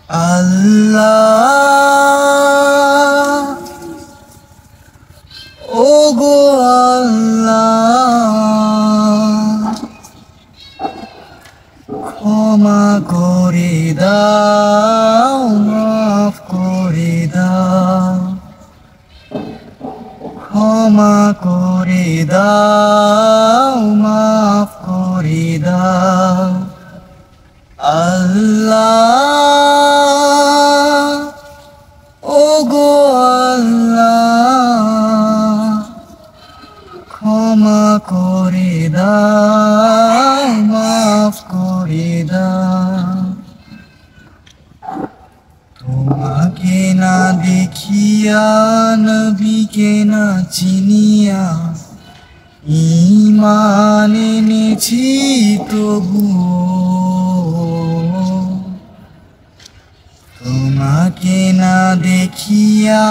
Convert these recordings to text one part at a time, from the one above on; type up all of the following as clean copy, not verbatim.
আল্লাহ ওগো আল্লাহ ক্ষমা করে দাও মাফ করে দাও ক্ষমা করে দাও মাফ করে দাও আল্লাহ ওগো আল্লাহ ক্ষমা করে দাও মাফ করে দাও তোমাকে না দেখিয়া নবীকে না চিনিয়া ঈমান এনেছি তবুও তোমাকে না দেখিয়া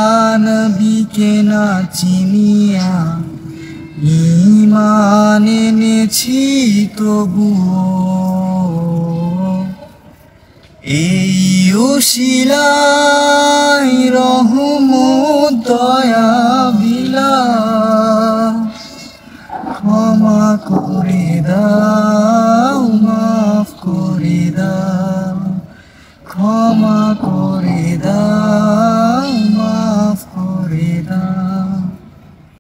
নবীকে না চিনিয়া ঈমান এনেছি তবুও এই উশিলা